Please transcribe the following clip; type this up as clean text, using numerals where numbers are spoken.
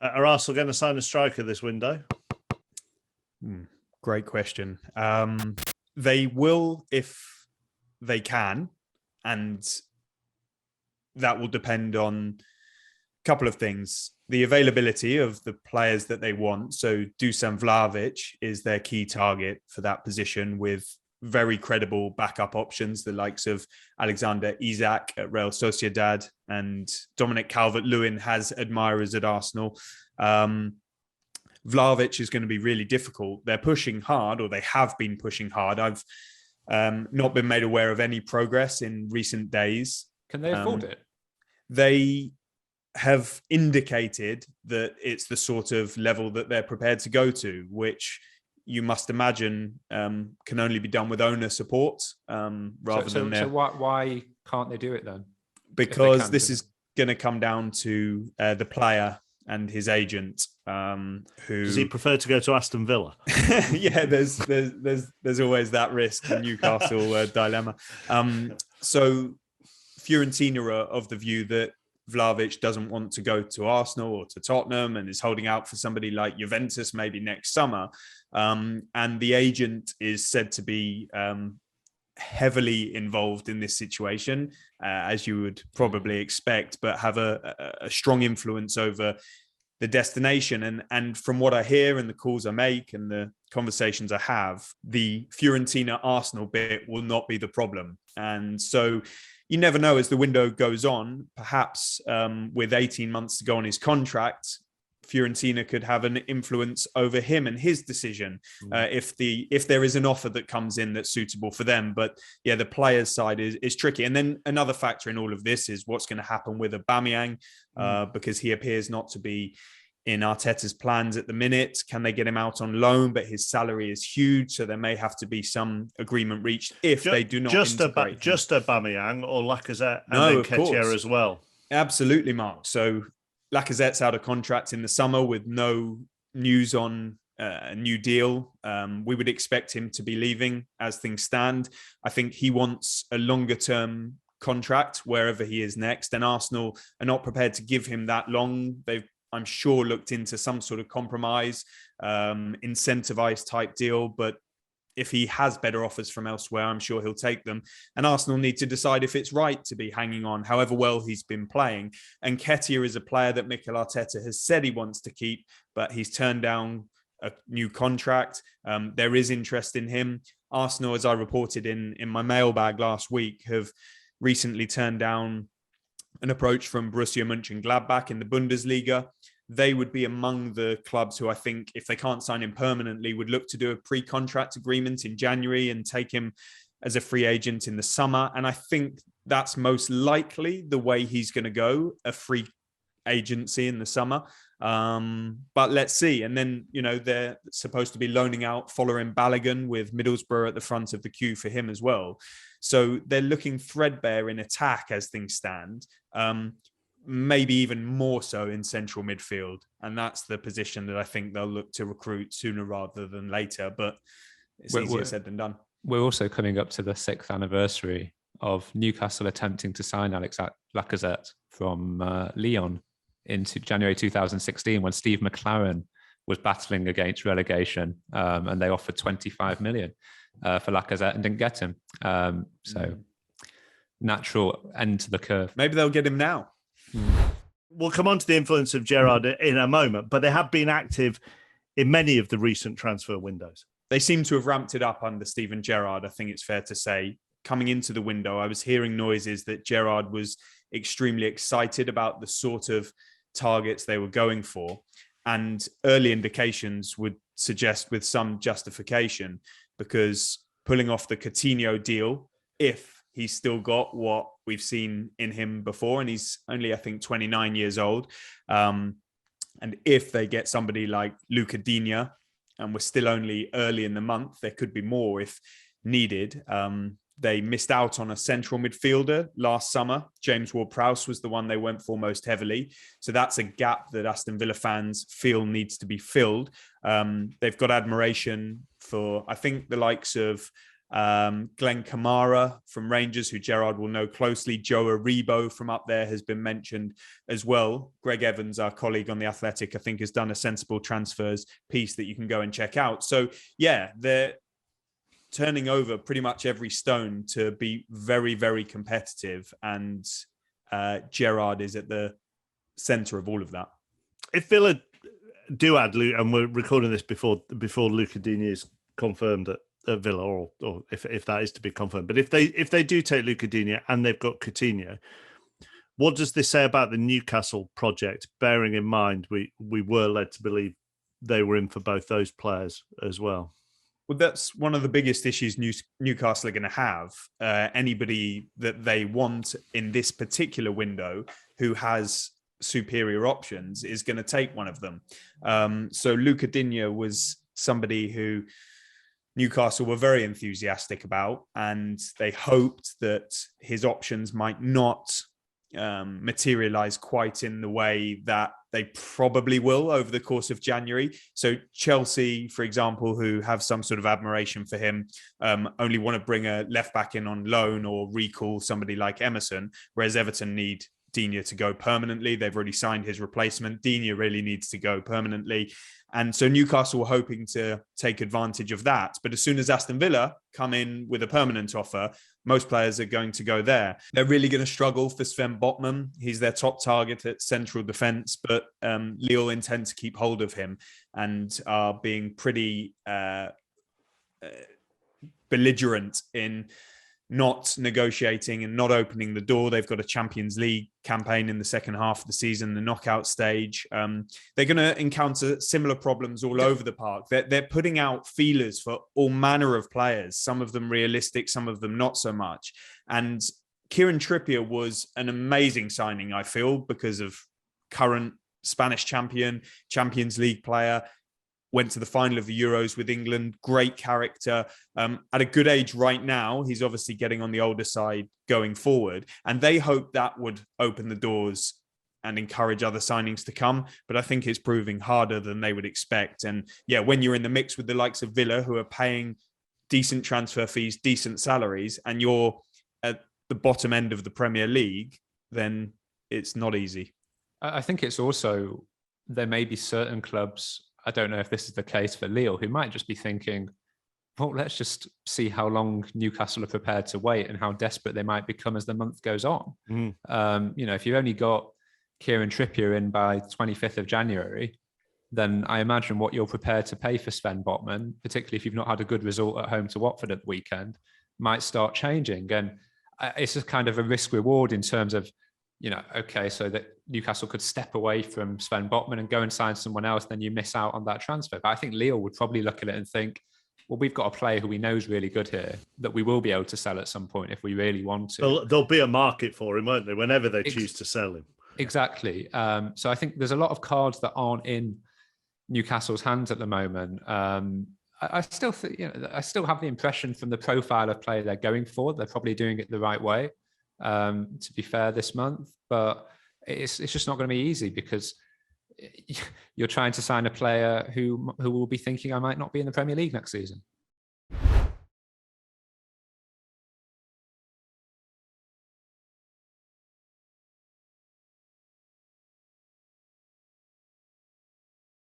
Are Arsenal going to sign a striker this window? Great question. They will if they can, and that will depend on a couple of things. The availability of the players that they want. So Dusan Vlahovic is their key target for that position, with very credible backup options, the likes of Alexander Isak at Real Sociedad, and Dominic Calvert-Lewin has admirers at Arsenal. Vlahovic is going to be really difficult. They're pushing hard, or they have been pushing hard. I've not been made aware of any progress in recent days. Can they afford it? They have indicated that it's the sort of level that they're prepared to go to, which you must imagine can only be done with owner support rather than... So why can't they do it then? Because this is going to come down to the player and his agent. Who does he prefer to go to Aston Villa? Yeah, there's always that risk, the Newcastle dilemma. So Fiorentina are of the view that Vlahovic doesn't want to go to Arsenal or to Tottenham and is holding out for somebody like Juventus maybe next summer. And the agent is said to be heavily involved in this situation, as you would probably expect, but have a strong influence over the destination. And from what I hear and the calls I make and the conversations I have, the Fiorentina-Arsenal bit will not be the problem. And so you never know as the window goes on, perhaps with 18 months to go on his contract, Fiorentina could have an influence over him and his decision if there is an offer that comes in that's suitable for them. But yeah, the players' side is tricky. And then another factor in all of this is what's going to happen with Aubameyang, because he appears not to be in Arteta's plans at the minute. Can they get him out on loan? But his salary is huge, so there may have to be some agreement reached if they do not integrate just Aubameyang or Lacazette and then Ketier as well. Absolutely, Mark. So Lacazette's out of contract in the summer with no news on a new deal. We would expect him to be leaving as things stand. I think he wants a longer term contract wherever he is next, and Arsenal are not prepared to give him that long. They've, I'm sure, looked into some sort of compromise, incentivized type deal, but if he has better offers from elsewhere, I'm sure he'll take them. And Arsenal need to decide if it's right to be hanging on, however well he's been playing. And Ketier is a player that Mikel Arteta has said he wants to keep, but he's turned down a new contract. There is interest in him. Arsenal, as I reported in my mailbag last week, have recently turned down an approach from Borussia Mönchengladbach in the Bundesliga. They would be among the clubs who I think, if they can't sign him permanently, would look to do a pre-contract agreement in January and take him as a free agent in the summer. And I think that's most likely the way he's going to go, a free agency in the summer. But let's see. And then, you know, they're supposed to be loaning out following Balogun with Middlesbrough at the front of the queue for him as well. So they're looking threadbare in attack as things stand. Maybe even more so in central midfield. And that's the position that I think they'll look to recruit sooner rather than later. But it's easier said than done. We're also coming up to the 6th anniversary of Newcastle attempting to sign Alex Lacazette from Lyon into January 2016, when Steve McLaren was battling against relegation, and they offered 25 million for Lacazette and didn't get him. So natural end to the curve. Maybe they'll get him now. We'll come on to the influence of Gerrard in a moment, but they have been active in many of the recent transfer windows. They seem to have ramped it up under Steven Gerrard, I think it's fair to say. Coming into the window, I was hearing noises that Gerrard was extremely excited about the sort of targets they were going for. And early indications would suggest with some justification, because pulling off the Coutinho deal, if he's still got what we've seen in him before, and he's only, I think, 29 years old. And if they get somebody like Luca Digne, and we're still only early in the month, there could be more if needed. They missed out on a central midfielder last summer. James Ward-Prowse was the one they went for most heavily. So that's a gap that Aston Villa fans feel needs to be filled. They've got admiration for, I think, the likes of Glenn Kamara from Rangers, who Gerrard will know closely. Joe Aribo from up there has been mentioned as well. Greg Evans, our colleague on The Athletic, I think has done a sensible transfers piece that you can go and check out. So yeah, they're turning over pretty much every stone to be very, very competitive. And Gerrard is at the centre of all of that. If Villa do add Luke, and we're recording this before Luca Digne is confirmed at Villa, or if that is to be confirmed, but if they do take Luca Digne and they've got Coutinho, what does this say about the Newcastle project? Bearing in mind we were led to believe they were in for both those players as well. Well, that's one of the biggest issues Newcastle are going to have. Anybody that they want in this particular window who has superior options is going to take one of them. So Luca Digne was somebody who Newcastle were very enthusiastic about, and they hoped that his options might not materialize quite in the way that they probably will over the course of January. So Chelsea, for example, who have some sort of admiration for him, only want to bring a left back in on loan or recall somebody like Emerson, whereas Everton need Digne to go permanently. They've already signed his replacement. Digne really needs to go permanently. And so Newcastle were hoping to take advantage of that. But as soon as Aston Villa come in with a permanent offer, most players are going to go there. They're really going to struggle for Sven Botman. He's their top target at central defence, but Lille intend to keep hold of him and are being pretty belligerent in not negotiating and not opening the door. They've got a Champions League campaign in the second half of the season, the knockout stage. They're going to encounter similar problems all over the park. They're putting out feelers for all manner of players, some of them realistic, some of them not so much. And Kieran Trippier was an amazing signing, I feel, because of current Spanish champion, Champions League player, went to the final of the Euros with England, great character, at a good age right now. He's obviously getting on the older side going forward. And they hope that would open the doors and encourage other signings to come. But I think it's proving harder than they would expect. And yeah, when you're in the mix with the likes of Villa, who are paying decent transfer fees, decent salaries, and you're at the bottom end of the Premier League, then it's not easy. I think it's also, there may be certain clubs, I don't know if this is the case for Lille, who might just be thinking, well, let's just see how long Newcastle are prepared to wait and how desperate they might become as the month goes on. If you've only got Kieran Trippier in by 25th of January, then I imagine what you're prepared to pay for Sven Botman, particularly if you've not had a good result at home to Watford at the weekend, might start changing. And it's just kind of a risk reward in terms of, okay, so that Newcastle could step away from Sven Botman and go and sign someone else, then you miss out on that transfer. But I think Lille would probably look at it and think, well, we've got a player who we know is really good here that we will be able to sell at some point if we really want to. There'll be a market for him, won't there, whenever they choose to sell him. Exactly. So I think there's a lot of cards that aren't in Newcastle's hands at the moment. I still think, I still have the impression from the profile of player they're going for, they're probably doing it the right way. To be fair, this month, but it's just not going to be easy because you're trying to sign a player who will be thinking I might not be in the Premier League next season.